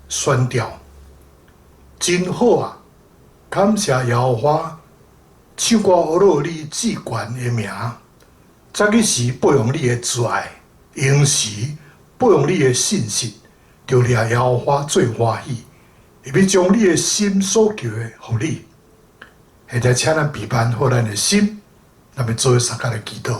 宣调真好啊！感谢耶和华，唱歌学落你至悬的名，早起时培养你的慈爱，闲时培养你的信实，就掠耶和华最欢喜，伊要将你的心所求的予你。现在请咱备办好咱的心，咱们做三角的祈祷。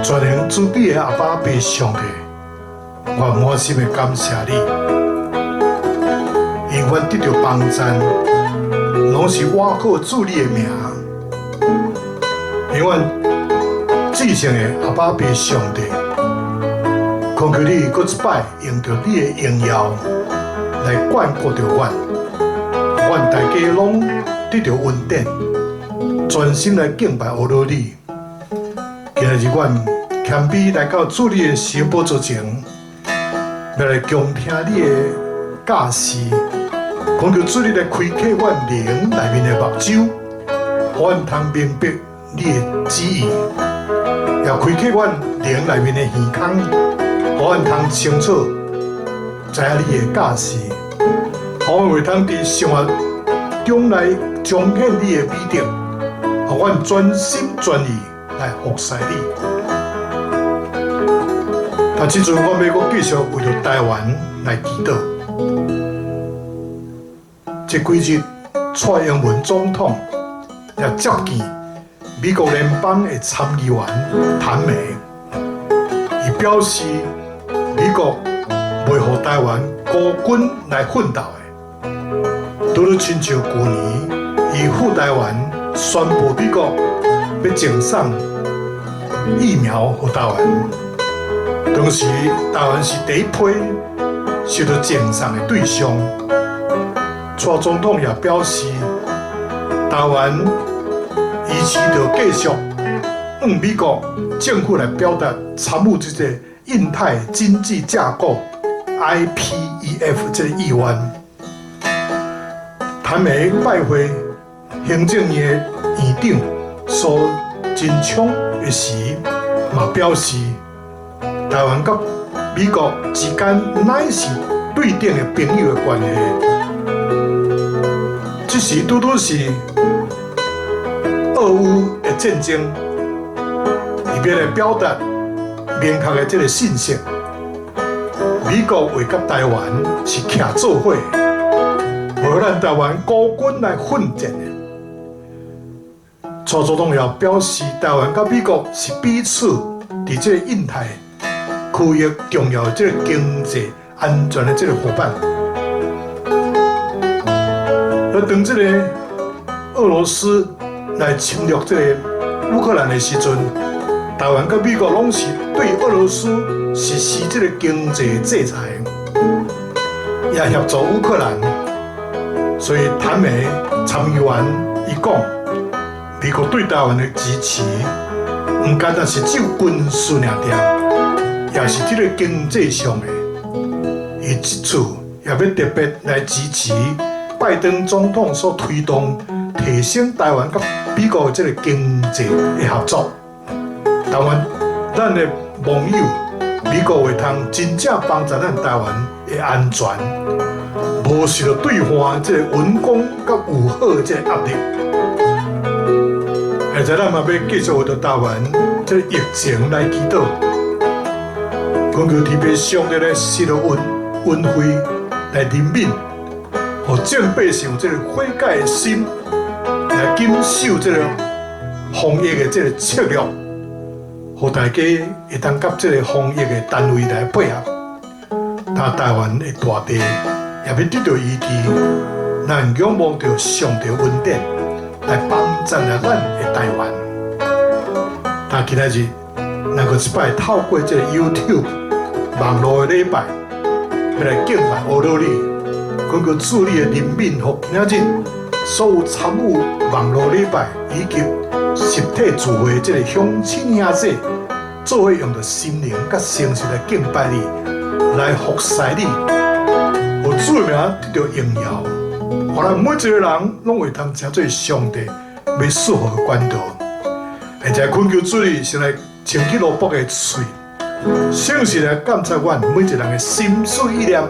全能主比的阿爸爸上帝，我满心的感谢你，因阮得到帮赞，拢是我靠主你的名，因阮至圣的阿爸爸上帝，恳求你搁一摆用着你的荣耀来眷顾着阮，阮大家拢得到恩典，专心来敬拜学罗你。今日阮谦卑来到主你的圣宝座前，要来恭听你的教示，恳求主你来开启阮灵内面的目睭，互阮通明白你的旨意，也开启阮灵内面的耳孔，互阮通清楚知影你的教示，互阮会通伫生活中来彰显你的美德，互阮专心全意来服侍你。啊！即阵我要继续为着台湾来祈祷。这几日，蔡英文总统也接见美国联邦的参议员谭梅，伊表示美国袂予台湾孤军来奋斗的。拄如亲像去年，伊赴台湾宣布美国要赠送疫苗予台湾。当时台湾是第一批受到赠送的对象，蔡总统也表示，台湾依持着继续向美国政府来表达参与这个印太经济架构 （IPEF） 这个意愿。谭梅拜会行政院的院长苏贞昌的时，嘛表示。台湾甲美国之间乃是对等的朋友的关系，这时拄拄是俄乌的战争，伊要来表达明确的这个信息。美国为甲台湾是徛做伙，无咱台湾孤军来奋战的。蔡总统也表示，台湾甲美国是彼此伫这个印太区域重要的这个经济安全的这个伙伴。而当这个俄罗斯来侵略这个乌克兰的时阵，台湾甲美国拢是对俄罗斯实施这个经济制裁，也协助乌克兰。所以谭美参议员伊讲，美国对台湾的支持，唔单单是只有军事尔，也是这个经济上的。伊这次也要特别来支持拜登总统所推动提升台湾甲美国的这个经济的合作。台湾，咱的盟友，美国会通真正帮助咱台湾的安全，无受到对方这个文攻甲武吓的这个压力。而且咱嘛要继续为着台湾这个疫情来祈祷，恳求特别上帝来施了恩惠来怜悯，互正百姓这个悔改的心来坚守这个防疫的这个策略。互大家会当甲这个防疫的单位来配合，咱台湾的大地也要得到医治，咱仰望着上帝恩典来帮助了咱的台湾。但今仔日，咱个一摆透过这个 YouTube 网络的礼拜，要来敬拜乌罗里，恳求主你的怜悯，互今仔日所有参与网络礼拜以及实体聚会这个乡亲兄弟，做伙用着心灵甲诚实来敬拜你，来服侍你，有主的名得到荣耀，互咱每一个人拢会通成做上帝要适合的管道。而且恳求主你先来清起罗卜的嘴，诚实来感谢阮每一人的心思意念。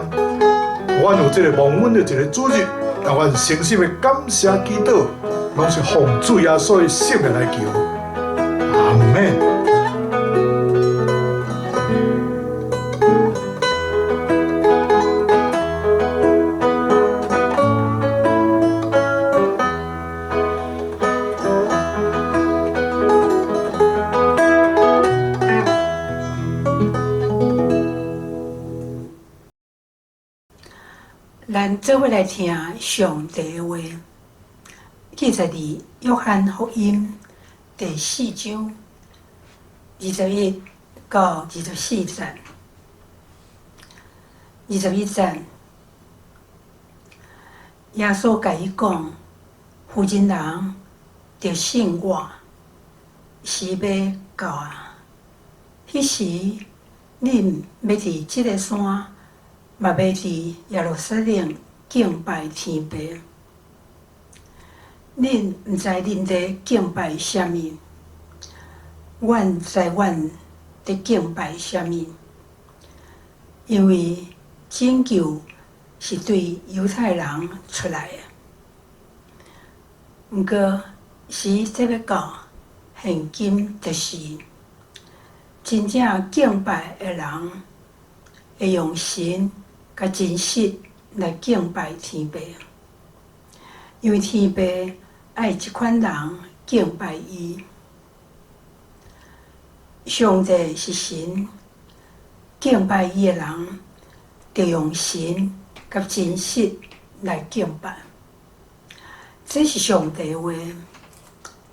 阮有这个蒙恩的一个主日，但阮诚心的感谢祈祷，拢是奉主耶稣的圣名来求。阿门。咱做伙来听上帝的话，记载伫约翰福音第4章21到24节。21节，耶稣甲伊讲：负责人着信我，时要到啊！迄时，恁要伫即个山，嘛要伫耶路撒冷敬拜天父。恁毋知恁伫敬拜啥物，阮知阮伫敬拜啥物，因为拯救是对犹太人出来的。毋过时即要到，现今就是真正敬拜的人会用神甲真实来敬拜天父，因为天父爱即款人敬拜伊。上帝是神，敬拜伊的人着用神甲真实来敬拜。这是上帝的话，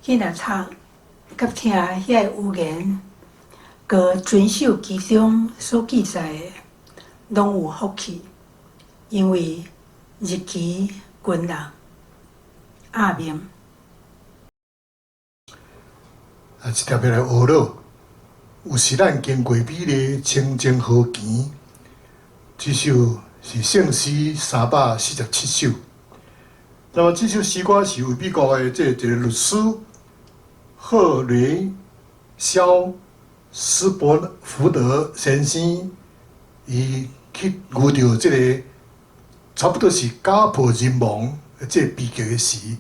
去来读甲听遐个有言，佮遵守其中所记载的，拢有福气，因为日期近啦。阿明。一条要来学了，有时咱经过美丽清净河墘，这首是圣诗347首。那么这首诗歌是为美国的一个律师赫雷肖斯伯福德先生，伊去遇到这个差不多是家破人亡的这个悲剧的时，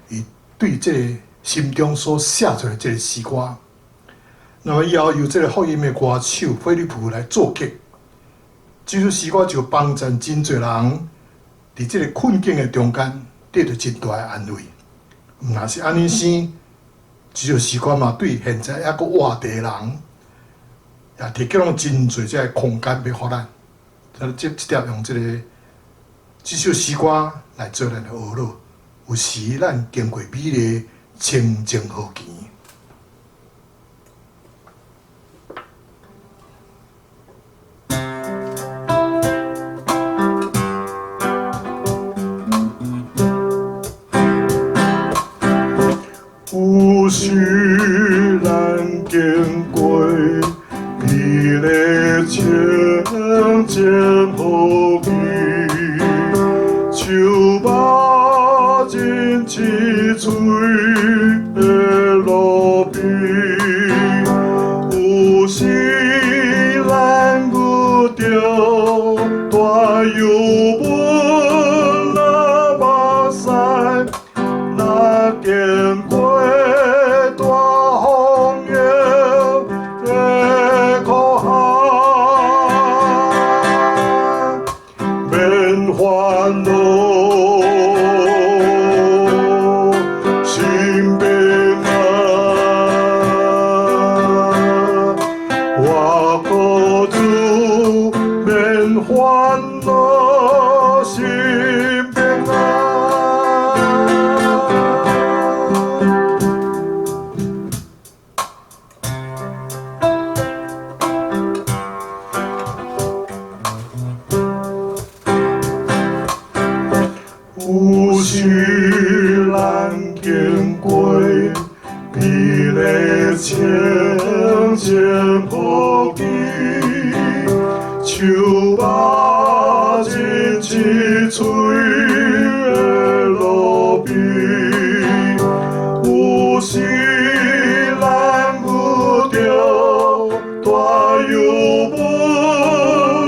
伊对这个心中所写出来这个诗歌。那么以后由这个福音的歌手菲利普来作曲，这首诗歌就帮助真侪人伫这个困境的中间得到真大的安慰。若是安尼生，这首诗歌嘛对现在还佫活地的人，也提供真侪这个空间俾予咱。这点用这首诗歌来做咱的学路。有时咱经过美丽清净好见。有时咱经过美丽清净好见，树木真青翠的路边，有时咱遇着大忧闷那目屎，那经过大风雨的苦海，免烦恼。烦恼心平安，有时咱经过美丽清净好见。树木真青翠的路边，有时咱遇着大忧闷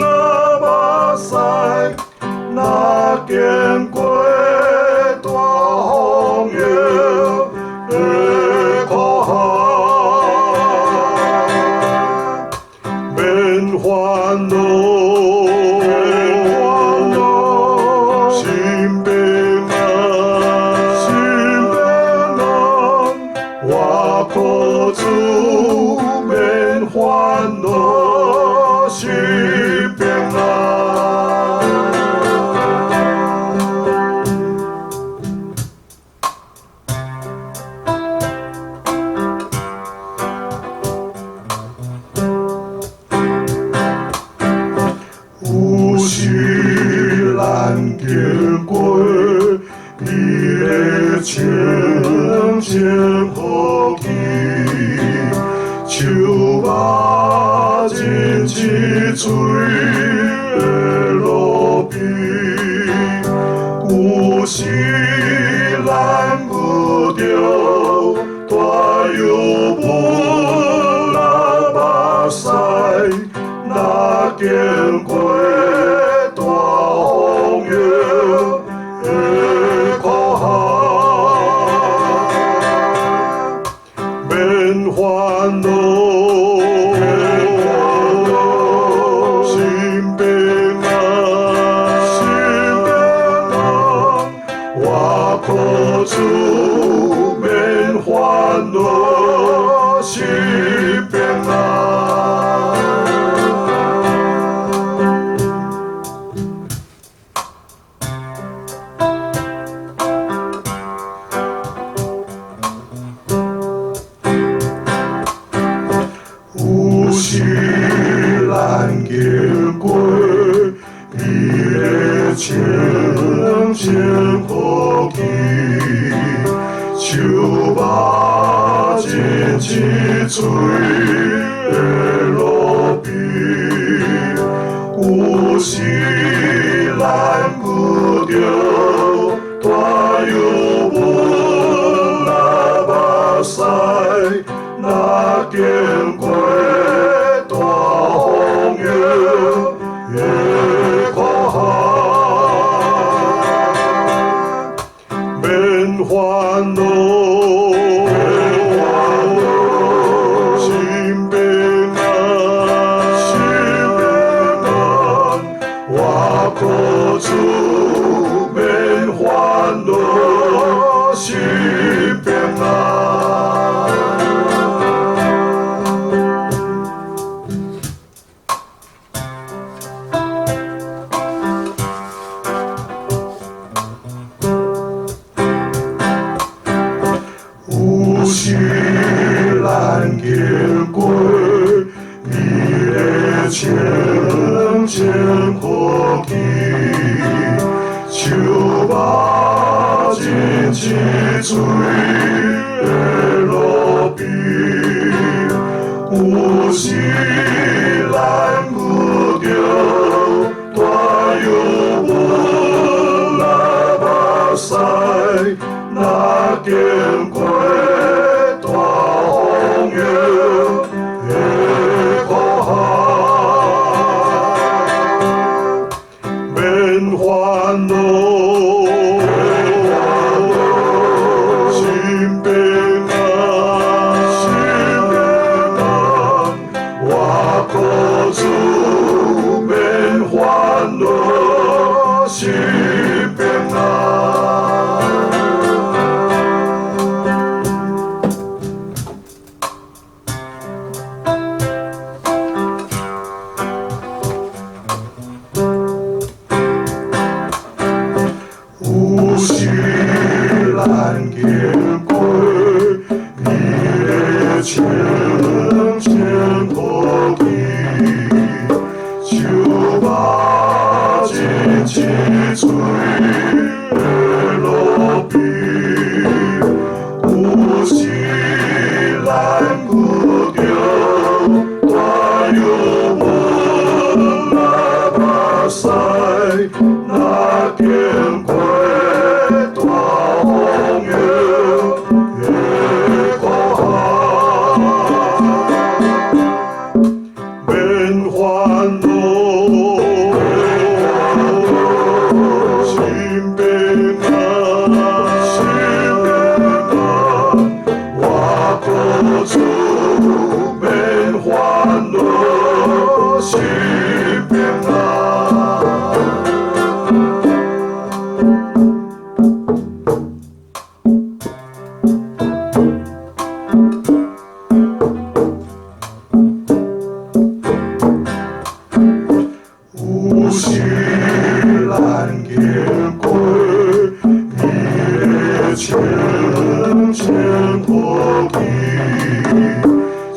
那目屎，那经过大风雨的苦海，免烦恼。苦主免烦恼心平安，有时咱经过美丽清净好见。树木真青翠的路边，有时咱遇着大忧闷那目屎，那经过大风雨的苦海，免烦恼。苦主免烦恼心平安，有时咱经过美丽清净好见。树木真青翠的路边，有时咱遇着大忧闷那目屎，那经过大风雨的苦海，免烦恼。起水的路边，有时咱不着大摇无那目屎，那经过大风雨的苦海，免烦恼。心平安。有时咱经过你的清清土地，就把真情。水的路边，有时咱不着大摇无那目屎，那经过大风雨的苦海，免烦恼。免烦恼，心平安。有时咱经过你的清清土地。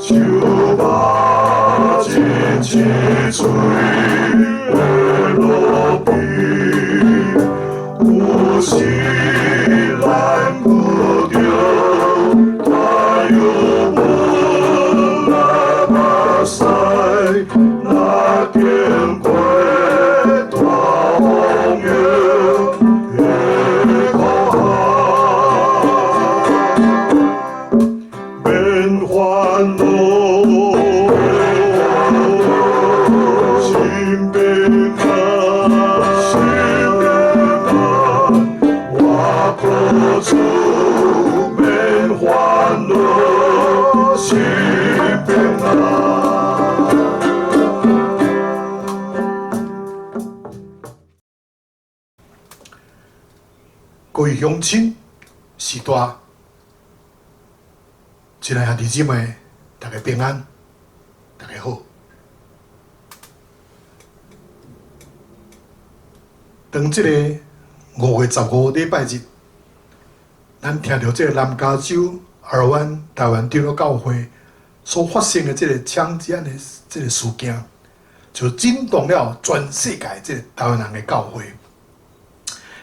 就把真情水的路边，有时咱不着大摇无那目屎，那经过大风雨的苦海，免烦恼。免烦恼，心平安。各位乡亲、时代，亲爱兄弟姊妹，大家平安，大家好。当这个5月15礼拜日，咱听到这个南加州尔湾台湾长老教会所发生的这个枪击案的这个事件，就震动了全世界这个台湾人的教会。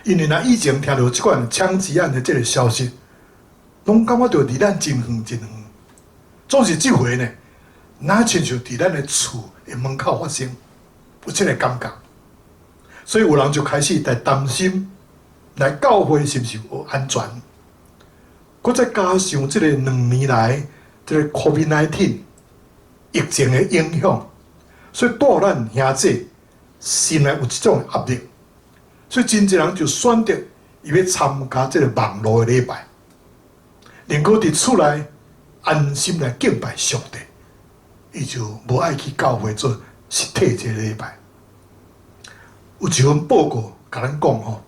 因为以前听到这款枪击案的这个消息，拢感觉到离咱真远真远。总是这回呢，哪亲像伫咱的厝的门口发生，有这个感觉。所以有人就开始在担心，来教会是不是有安全？搁再加上这个2年来这个 COVID-19 疫情的影响，所以带咱兄弟心内有这种压力，所以真侪人就选择伊要参加这个网络的礼拜，能够伫厝内安心来敬拜上帝，伊就无爱去教会做实体这个礼拜。有一份报告甲咱讲吼，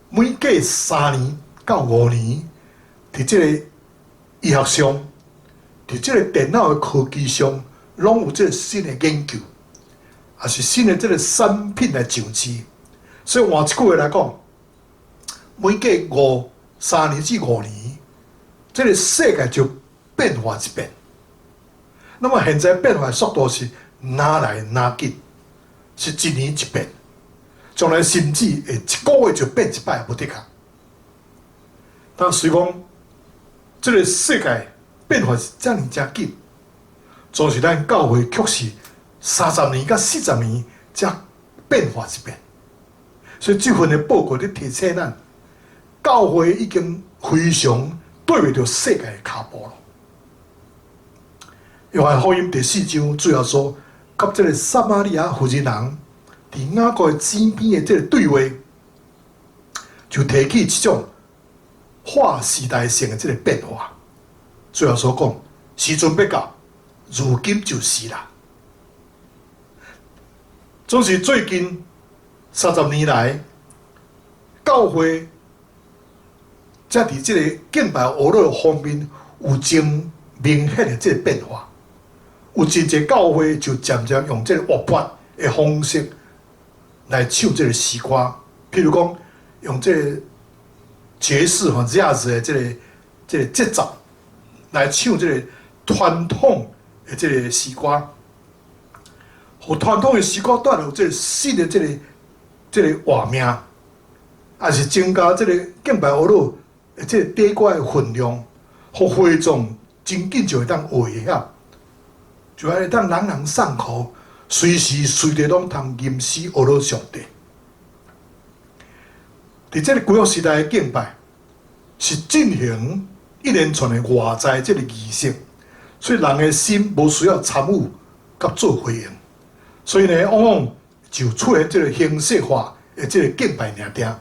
每隔3年到5年，伫这个医学上，伫这个电脑的科技上，拢有这个新的研究，也是新的这个产品来上市。所以换一句话来讲，每隔3年至5年，这个世界就变化一遍。那么现在变化的速度是哪来哪紧，是1年1变。将来甚至会1个月就变一摆，无得讲。但虽讲这个世界变化是遮尔真紧，总是咱教会确实30年到40年才变化一遍。所以这份的报告咧提醒咱，教会已经非常对袂着世界的脚步了。约翰福音第4章最后说，甲这个撒玛利亚妇人伫雅各的井边的这个对话，就提起这种划时代性的这个变化。最后所讲，时阵要到，如今就是啦。总是最近30年来，教会才伫这个敬拜俄罗方面有真明显的这个变化。有真侪教会就渐渐用这个活泼的方式来唱这个诗歌，譬如讲用这个爵士和jazz的这个节奏来唱这个传统的这个诗歌，和传统的诗歌带来这个新的这个画面，也是增加这个敬拜俄罗的这个底歌的分量，和会众真紧就会当会晓。就爱当朗朗上口，随时随地拢通吟诗俄罗上帝。伫这个古约时代的敬拜，是进行一连串的外在这个仪式，所以人的心无需要参与甲做回应，所以呢，往往就出现这个形式化的这个敬拜尔定。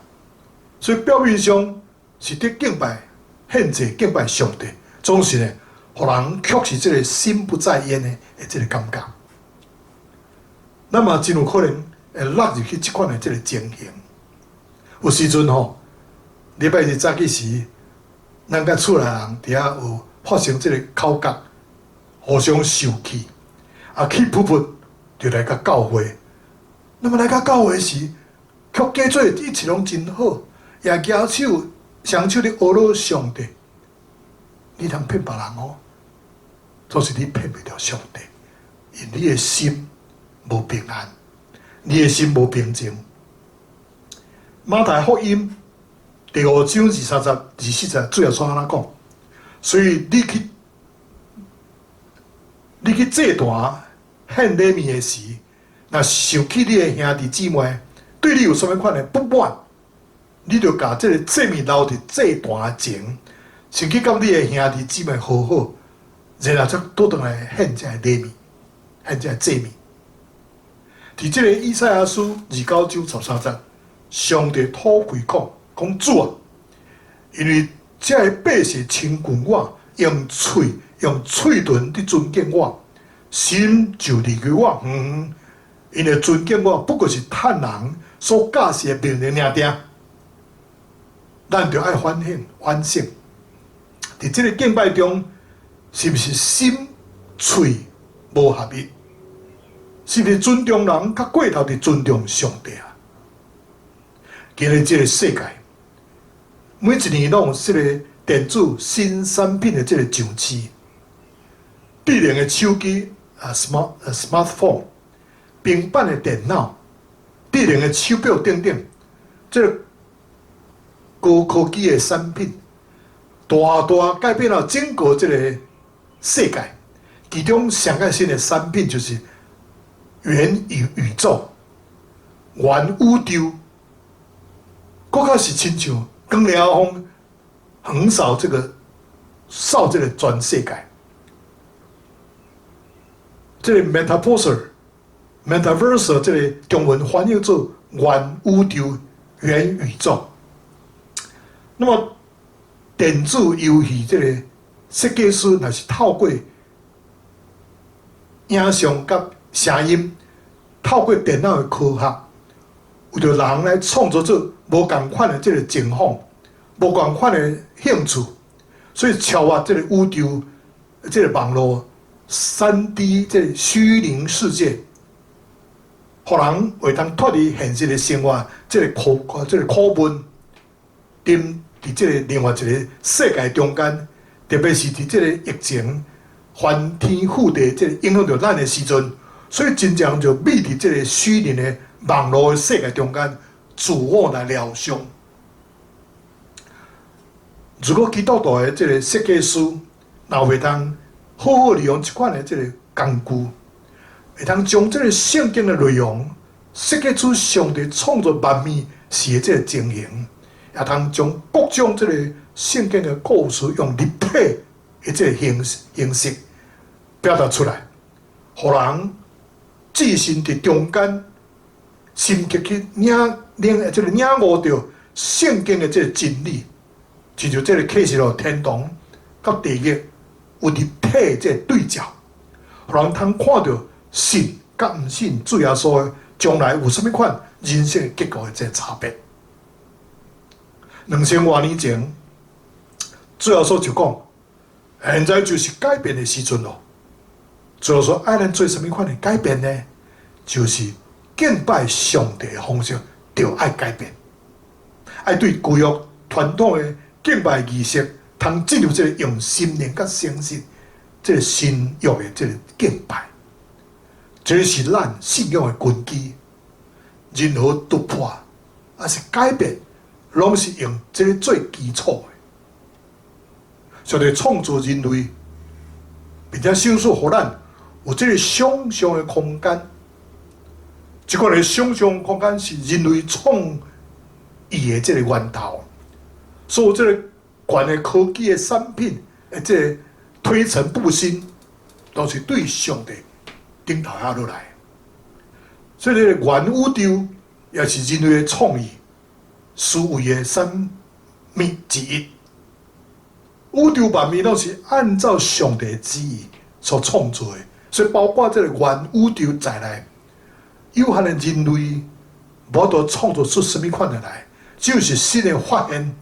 所以表面上是伫敬拜献祭敬拜上帝，总是呢，互人却是这个心不在焉的这个感觉。那么真有可能会落入去这款的这个情形。有时阵吼，礼拜日早起时，咱甲厝内人伫遐有发生这个口角，互相受气，气噗噗就来甲教会。那么来甲教会时，却假做一切拢真好，也举手双手咧阿罗上帝。你通骗别人哦，总是你骗袂了上帝，因你的心无平安，你的心无平静。马太福音第5章23、24最后怎安讲？所以你去祭坛献礼物的时，若想起你的兄弟姊妹对你有什么款的不满，你就把这个祭物留伫祭坛前，先去甲你的兄弟姊妹和好，然后再倒转来献这礼物，献这祭物。伫这个以赛亚书29章13节。上帝吐气讲主啊，因为这个百姓亲近我，用嘴唇伫尊敬我，心就离开我远。因为尊敬我不过是趁人所假设的命令尔定。咱就爱反省，伫这个敬拜中，是不是心嘴无合一？是不是尊重人较过头伫尊重上帝啊？今日这个世界，每一年拢有这个电子新产品的这个上市，智能的手机smartphone， 平板的电脑，智能的手表等等，这个高科技的产品，大改变了整个这个世界。其中上个新的产品就是元宇宙、元宇宙。更较是亲像光辽风横扫这个全世界。这个 metaverse 这个中文翻译做元宇宙、元宇宙。那么电子游戏这个设计师若是透过影像甲声音，透过电脑的科学，为着人来创造出无共款的这个情况，无共款的兴趣，所以超越这个宇宙、这个网络、3D 这个虚拟世界，互人会当脱离现实的生活，这个苦闷，伫这个另外一个世界中间，特别是伫这个疫情翻天覆地，这个影响到咱的时阵，所以真正就秘伫这个虚拟的网络的世界中间。自我来疗伤，如果基督徒的这个设计师，若会当好好利用这款的这个工具，会当将这个圣经的内容设计出上帝创造万物时的这个情形，也通将各种这个圣经的故事用立体的这个形式表达出来，互人置身伫中间，深刻去领悟到圣经的这个真理，就像这个启示录天堂甲地狱有立体这个对照，互人通看到信甲毋信主耶稣的将来有啥物款人生的结果的这个差别。2000多年前，主耶稣就讲，现在就是改变的时阵咯。主耶稣爱咱做啥物款的改变呢？就是敬拜上帝的方式就爱改变，爱对旧约传统的敬拜仪式，通进入这个用心灵甲诚实这个新约的这个敬拜，这是咱信仰的根基。任何突破还是改变，拢是用这个做基础的。上帝创造人类，并且享受互咱有这个想象的空间。这款的想象空间是人类创意的这个源头，所有这个悬的科技的产品的这个推陈出新，都是对上帝顶头下落来。所以这个原宇宙也是人类的创意思维的产物之一。宇宙万物都是按照上帝的旨意所创造的，所以包括这个原宇宙在内。有限的人类无得创造出什么款的来，只有是新的发现，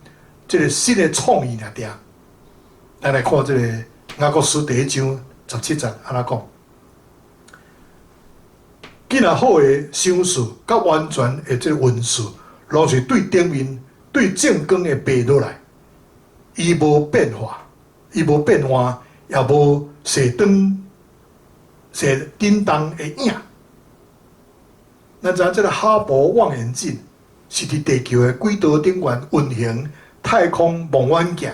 这个新的创意尔定。咱来看这个雅各书第1章17节，安怎讲？既然好的想事，甲完全的这个运势，拢是对顶面、对正光的爬落来，伊无变化，伊无变化，也无射叮当的影。咱知影这个哈勃望远镜是伫地球的轨道顶缘运行太空望远镜，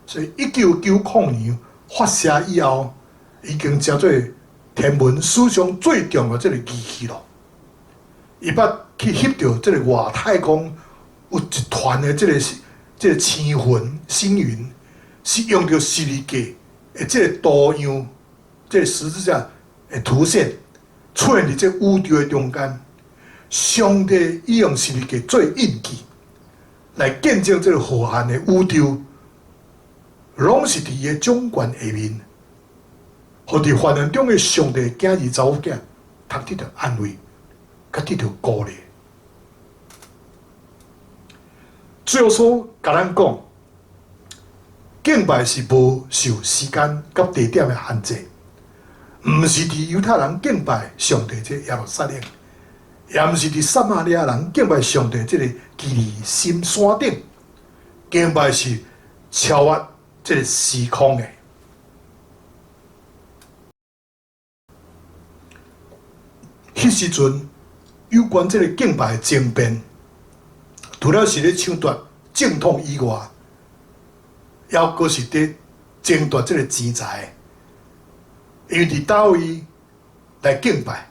所以1990年发射以后，已经叫做天文史上最重要这个仪器咯。伊捌去翕到这个外太空有一团的这个星云，是用到十字架的这个多样这个十字架的图线出现伫这宇宙的中间。上帝伊用十字架做印记，来见证这个浩瀚的宇宙，拢是伫伊的掌权下面，互伫患难中的上帝囝儿查某囝，通得到安慰，甲得到鼓励。最后说，甲咱讲，敬拜是无受时间甲地点的限制，毋是伫犹太人敬拜上帝这耶路撒冷。也毋是伫撒玛利亚人敬拜上帝这个基利心山顶，敬拜是超越这个时空的。迄时阵有关这个敬拜的争辩，除了是咧抢夺正统以外，还阁是伫争夺这个钱财，因为伫倒位来敬拜。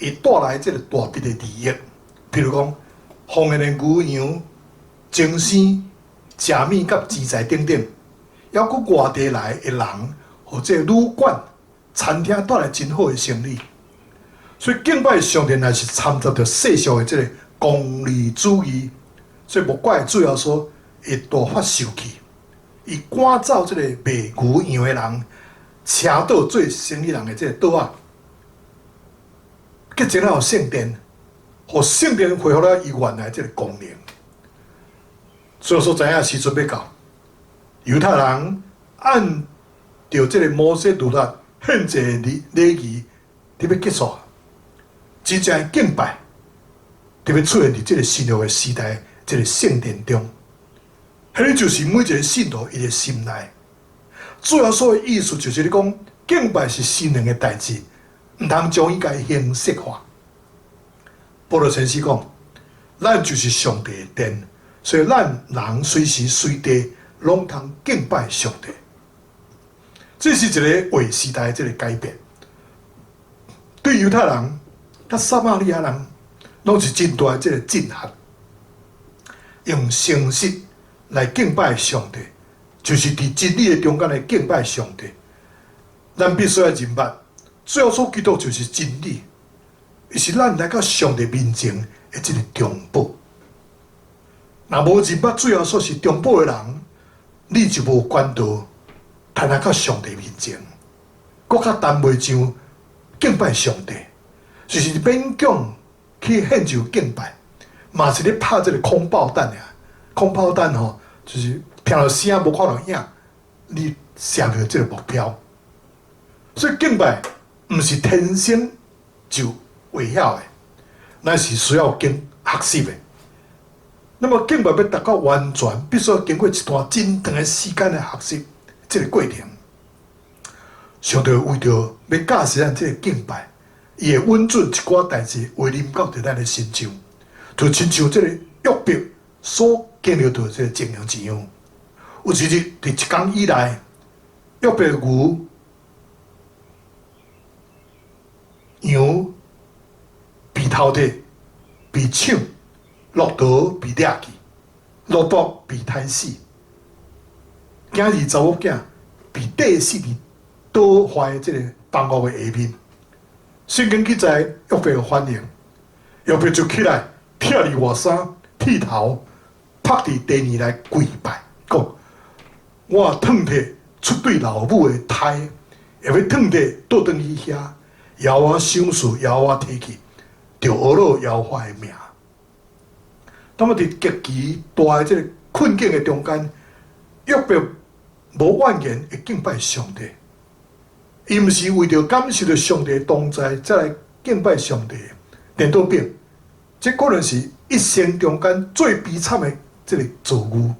会带来这个大笔的利益，譬如讲，丰原的牛羊、精生、食物甲钱财等等，还佫外地来的人，或者旅馆、餐厅带来真好的生意。所以敬拜上帝也是参照着世俗的这个功利主义，所以无怪主要说会大发受气，伊赶走这个卖牛羊的人，车倒做生意人的这个倒仔。结成了圣殿，互圣殿恢复了伊原来这个功能。所以说，知影时阵要到，犹太人按照这个摩西律法献祭礼仪，特别结束，真正敬拜，特别出现伫这个新约的时代，这个圣殿中，迄就是每一个信徒伊的心内。主要所的意思就是咧讲，敬拜是心灵的代志。毋通将伊家形式化。保罗先生讲，咱就是上帝的殿，所以咱人随时随地拢通敬拜上帝。这是一个划时代的这个改变。对犹太人、甲撒玛利亚人，拢是真大的这个震撼。用诚实来敬拜上帝，就是伫真理的中间来敬拜上帝。咱必须要明白，最后所基督就是真理，伊是咱来到上帝面前的这个中保。若无明白最后所是中保的人，你就无管道，谈来到上帝面前，搁较谈袂上敬拜上帝，就是勉强去献上敬拜，嘛是咧拍这个空炮弹呀。空炮弹吼，就是听到声无看到影，你射到这个目标。所以敬拜毋是天生就会晓的，那是需要经学习的。那么敬拜要达到完全，必须要经过一段真长的时间的学习这个过程。上帝为着要教示咱这个敬拜，伊会允准一寡代志为临到伫咱的身上，就亲像这个约伯所经历到这个情形一样。有一日，伫一天以来，约伯牛、羊被偷摕、被抢、骆驼被掠去、萝卜被杀死，今日查某囝被缀死伫倒坏的这个房屋的下面。圣经记载约伯的反应，约伯就起来，脱离外衫、剃头，趴伫地面来跪拜，讲：我脱摕出对老母的胎，也要脱摕倒转去遐，要我想事，要我提起，就学了要我的命。那么伫极其大的这个困境的中间，约伯无怨言会敬拜上帝。伊毋是为着感受到上帝的同在，再来敬拜上帝。颠倒变，这可能是一生中间最悲惨的这个遭遇。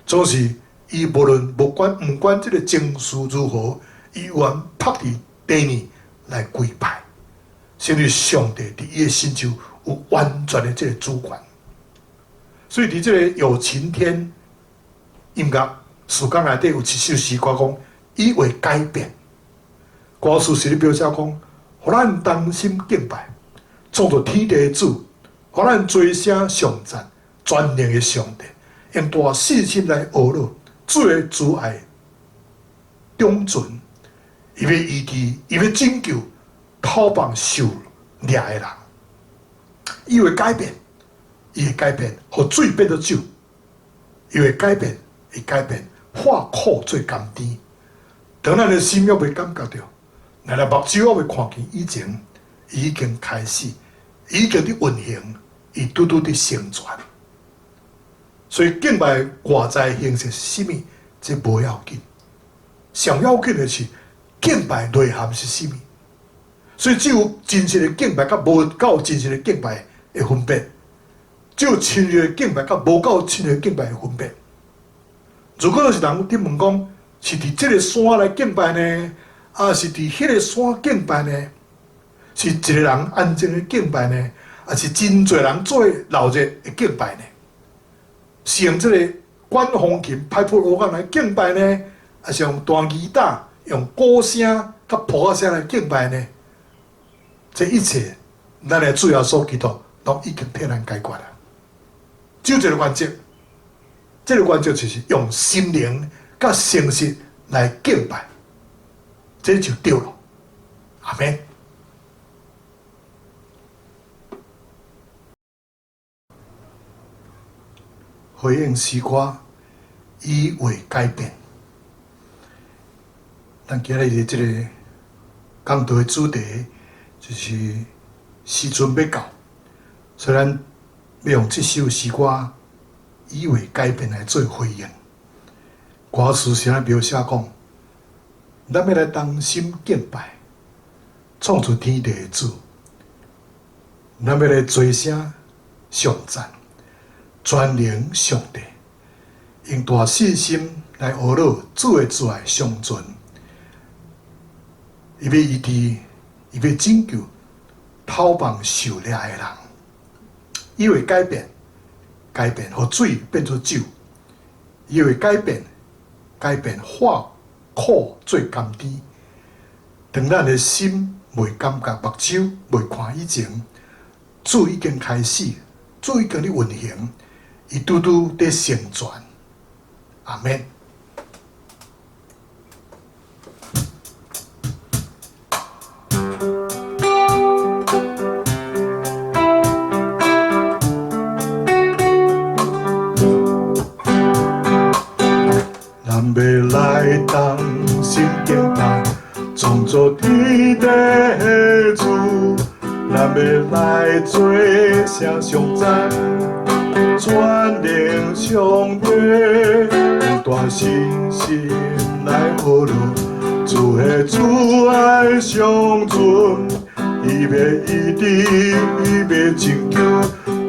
总是伊无管这个情绪如何，伊愿趴伫地面来跪拜，甚至上帝伫伊的心中有完全的这个主权。所以伫这个有晴天音乐诗歌内底有一首诗歌讲：以为改变。歌词是咧表示讲，互咱当心敬拜，创造天地的主，互咱追声上赞全能的上帝，用大细心来学了主的慈爱忠纯，伊要医治，伊要拯救讨棒受掠的人。伊会改变，伊会改变，互水变做酒；伊会改变，会改变，化苦做甘甜。当咱的心还未感觉到。咱的目睭还未看见以前，已经开始，已经伫运行，伊拄拄伫成全。所以敬拜外在形式是啥物，这无要紧。上要紧的是敬拜内涵是啥物。所以只有真实的敬拜，甲无够真实的敬拜的分别；只有亲热的敬拜，甲无够亲热的敬拜的分别。如果是人伫问讲，是伫这个山来敬拜呢？啊，是伫迄个山敬拜呢？是一个人安静的敬拜呢？啊，是真侪人做闹热的敬拜呢？是用这个管风琴、拍破锣管来敬拜呢？啊，是用弹吉他、用鼓声、甲锣声来敬拜呢？这一切，咱的主要所基督都已经替咱解决了。只有一个原则，这个原则就是用心灵甲诚实来敬拜。这就对了，阿们。回应诗歌，以为改变。咱今日的这个讲道的主题就是时阵要到，所以咱要用这首诗歌以为改变来做回应。歌词是安描写讲。咱要来当心敬拜，创造天地的主。咱要来追声上赞，全能上帝，用大细心来学了主的慈爱上存。伊要医治，伊要拯救讨棒受掠的人。伊会改变，互水变做酒；伊会改变，改变化苦做甘甜。当咱的心未感觉目睭未看以前，主已经开始，主已经咧运行，伊拄拄在成全。阿免。咱要来当心敬拜，创作天地的主，咱要来做声上赞，全能上帝，有大信心来学路，主的主爱上存，伊要医治，伊要拯救，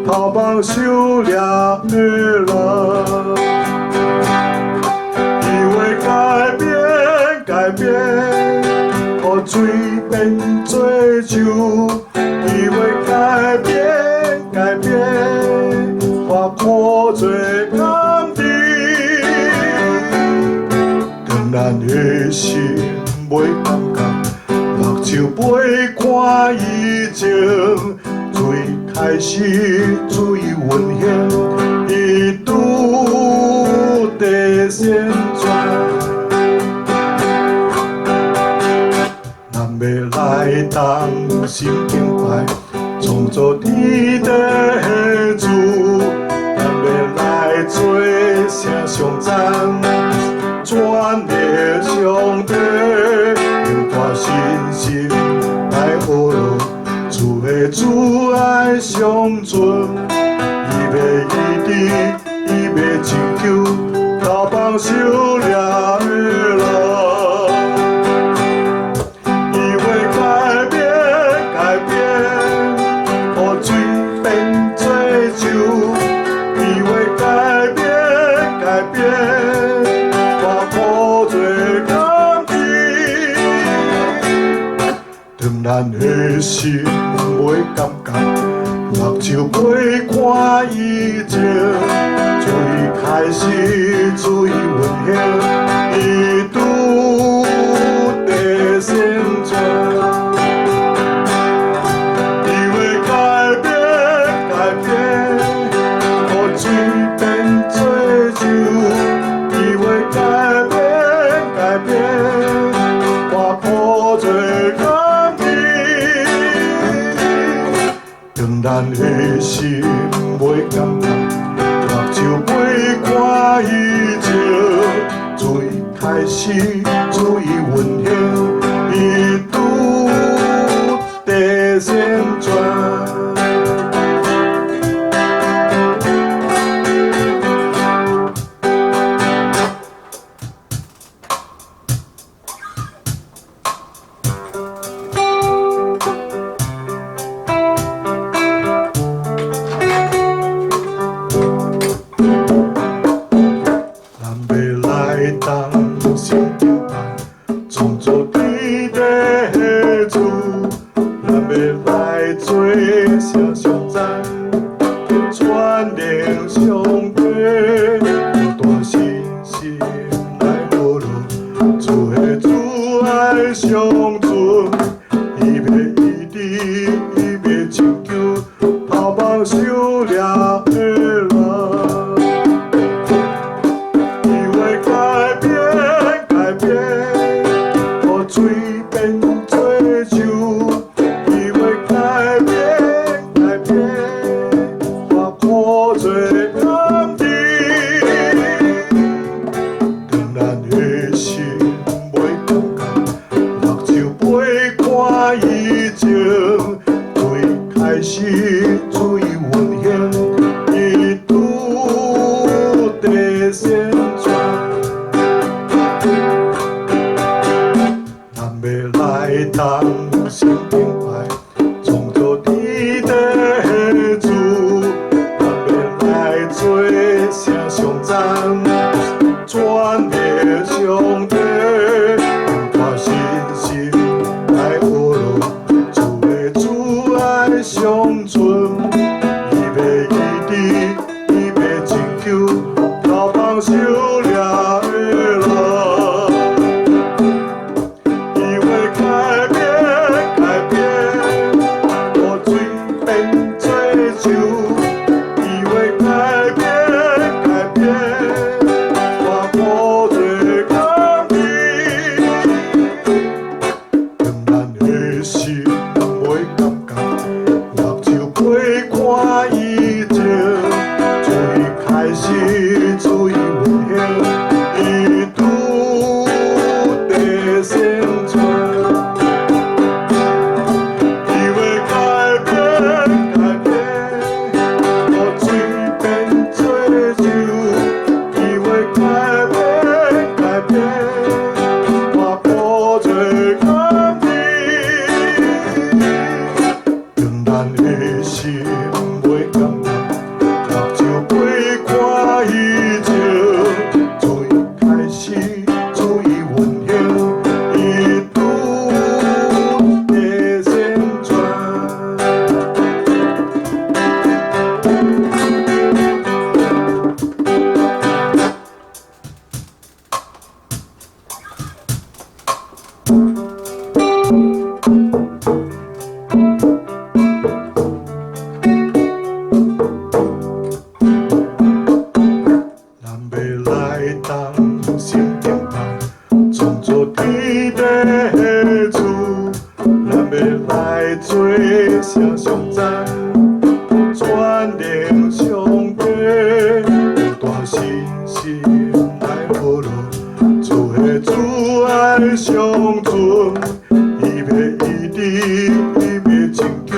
头帮手掠的人。改变，予水变做酒，伊会改变，化苦做甘甜。当咱的心袂感觉，目睭袂看以前，水开始水运行，伊拄在旋转。要来当心敬拜，创作天地的主，咱要来做声上赞，全能上帝，有大信心来学路，主的主爱上存，伊要医治，伊要拯救，头帮手掠的人。咱的心袂感觉，目睭袂看以前，水开始水运行，伊拄在旋转。伊会改变，予水变做酒，伊会改变，化苦做甘甜。当咱的心袂感觉，目睭袂看以前，水开始水运行，伊拄在旋转。当心敬拜，创作天地的主，咱要来做声上赞，全能上帝，有大信心来学路，主的主爱上存，伊要医治，伊要拯救，头帮手掠的人。水变做酒，伊会改变，化苦做甘甜。当咱的心袂感觉，目睭袂看以前，水开始水运行，伊拄在旋转。来当心敬拜，创作天地的主，咱要来做声上赞，全能上帝，有大信心来学路，主的主爱上存，伊要医治，伊要拯救，头帮手掠的人。主爱相存，伊要一直伊要拯救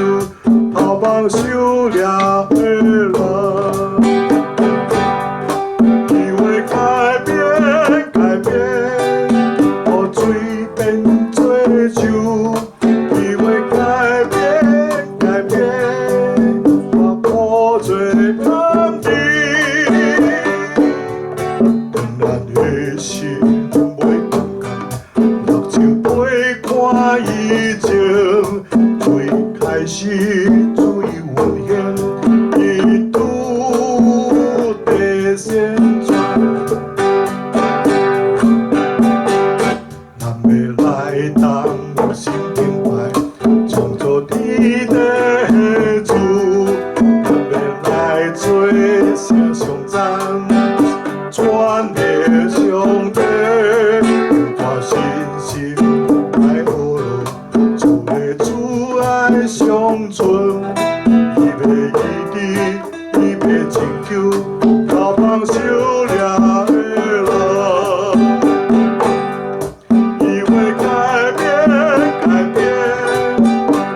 头帮受掠的人。伊会改变，改变，予水变做酒。伊会改变，改变，把破做工地。当咱的心袂感觉，目睭陪看以前，最开始注意温馨，伊拄地先传。咱要来当心敬拜，创造天地主，咱要来做声上赞。全的上帝，我信心爱学路，主的主爱相存，伊要一直，伊要拯救头帮受掠的人。伊会改变，改变，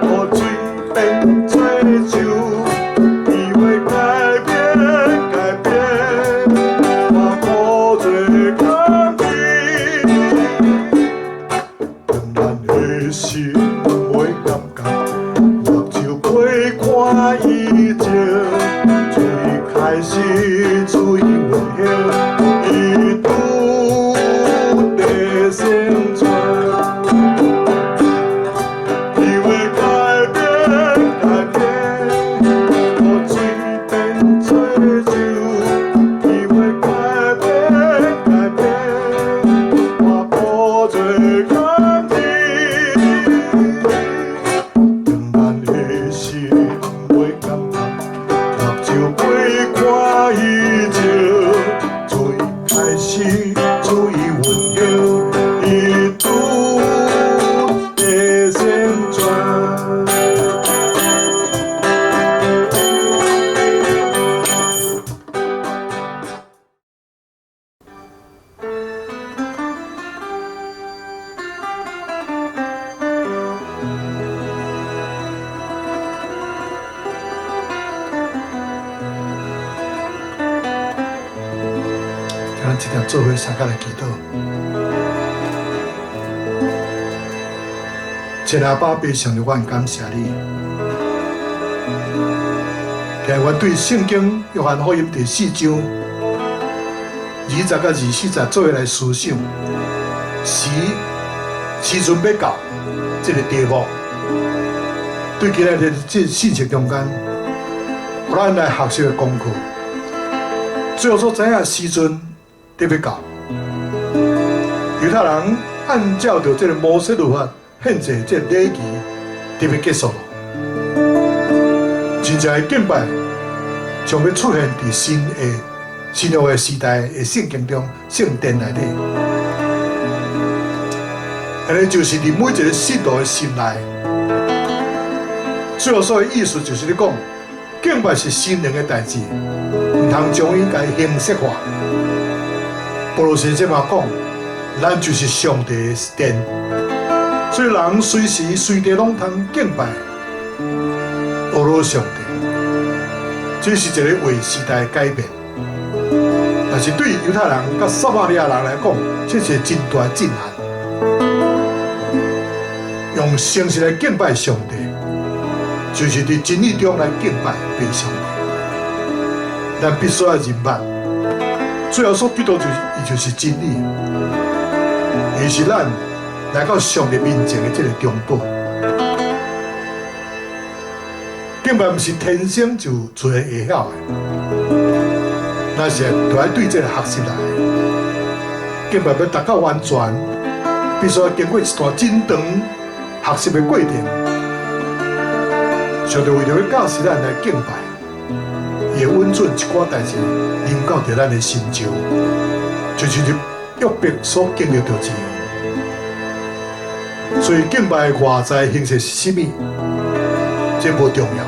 予水变做酒。伊会改变，改变，把苦做工地。当咱的心袂感觉，目睭陪看以前，最开始注意温馨，伊拄地先传。伊会改变，改变，予水变做酒。伊会改变，改变，把苦做工地。当咱的心袂感觉，目睭陪看以前，最开始注意温馨，伊拄地先传。咱一条做伙相甲来祈祷。亲阿爸，悲上的阮感谢你。今日阮对圣经约翰福音第4章20甲24节做伙来思想，时阵要到这个地步。对今日的这信息中间，互咱来学习的功课，最后所知影时阵得要到。犹太人按照着这个摩西律法献祭这个礼仪，得要结束了。真正的敬拜将要出现伫新约的时代的圣经中圣殿内底。安尼就是伫每一个信徒的心内。最后所的意思就是咧讲，敬拜是心灵的代志，唔通将伊家形式化。保罗先生嘛讲，咱就是上帝的殿，所以人随时随地拢通敬拜、阿罗上帝。这是一个为时代的改变，但是对犹太人甲撒玛利亚人来讲，这是真大的震撼。用诚实来敬拜上帝，就是伫真理中来敬拜上帝。咱必须要认捌，最后所得到就是真理，也是咱来到上帝面前的这个中保。敬拜不是天生就自然会晓的，那是就要对这个学习来。敬拜要达到完全，必须要经过一段真长学习的过程。上帝为着要教示咱来敬拜，也稳准一寡代志临到伫咱的心上，就是约伯所经历到之样。所以敬拜的外在形式是什么？这无重要，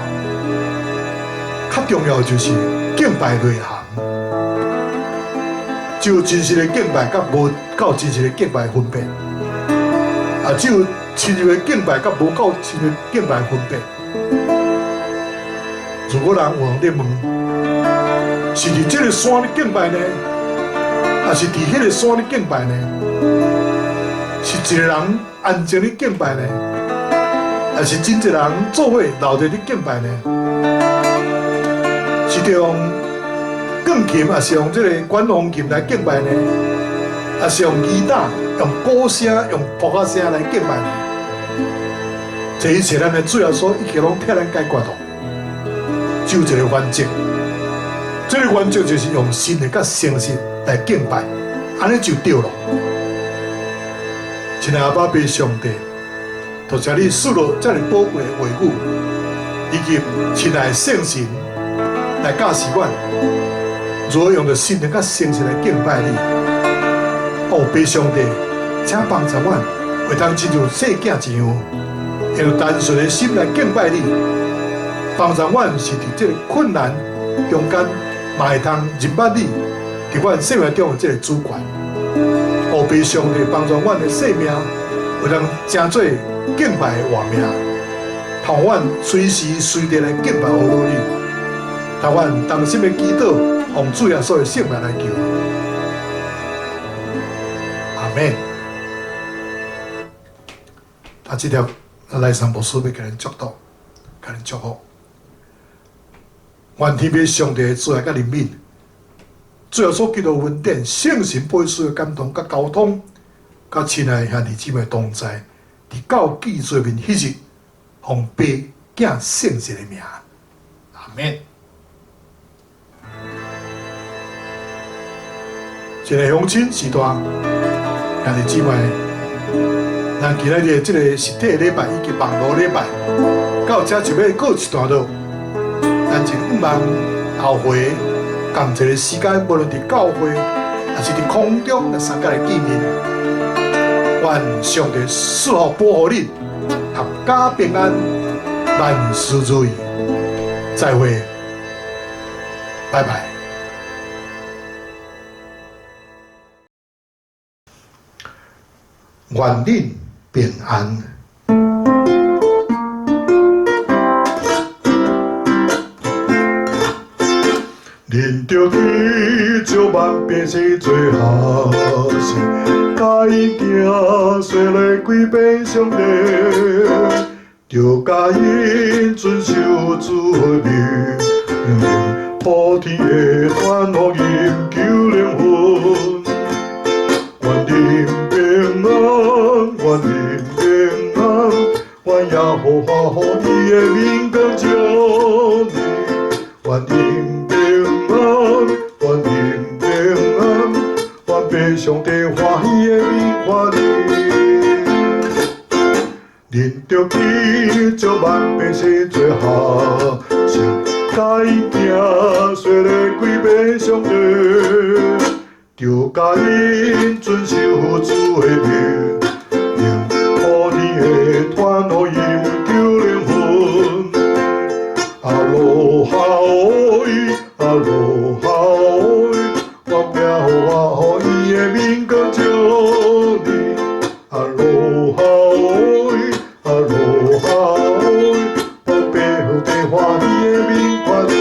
较重要的就是敬拜内涵。只有真实的敬拜，甲无够真实的敬拜分别。只有深入的敬拜，甲无够深入的敬拜分别。如果人有人咧问，是伫这个山咧敬拜呢，还是伫迄个山咧敬拜呢？是一个人安静咧敬拜呢，还是真侪人做伙留在咧敬拜呢？是着用钢琴，还是用这个管风琴来敬拜呢？还是用吉他、用鼓声、用扑克声来敬拜呢？这一切，咱的主耶稣一切拢替咱解决了。只有一个原则，这个原则就是用心的甲诚实来敬拜，安尼就对了。亲爱的爸爸上帝，多谢你赐落这么宝贵的话语，以及亲爱的圣神来教示阮，如何用着心的甲诚实来敬拜你。爸上帝，请帮助阮，会当亲像细囝一样，用单纯的心来敬拜你。帮助阮是伫这个困难中间，嘛会通认捌你伫阮生命中的这个主权。爸上帝帮助阮的生命，会当成做敬拜的活命，通阮随时随地来敬拜我你，通阮当心的祈祷，奉主耶稣的圣名来求。阿门。这条来上牧师要给人祝祷，给人祝福。愿天父上帝的慈爱甲怜悯，最后所基督恩典、圣神杯水的感动甲交通，甲亲爱的兄弟姊妹同在，伫教记做面迄日，奉爸囝圣神的名，阿门。一个乡亲时代，兄弟姊妹，咱今仔日这个实体礼拜以及网络礼拜，到这就要过一段落。咱真毋茫后回同一个时间，无论伫教会还是伫空中，来相甲来见面。愿上帝赐福保护你，合家平安，万事如意。再会，拜拜。愿恁平安。恁着去借万百姓做好事，甲因行说来归遍上帝，着甲因遵守主的命令，普天的传福音救灵魂。愿恁平安，愿恁平安，愿耶和华予伊的名光照你，愿恁平安，愿恁平安，愿被上帝欢喜的名看你。恁着去借万百姓做下情，甲因行说来归遍上帝。就甲因遵守主的命令，普天的传福音救灵魂。阿罗哈哦，阿罗哈哦，我名我予伊的名光照你。阿罗哈哦，阿罗哈哦，我背后地欢喜的名看你。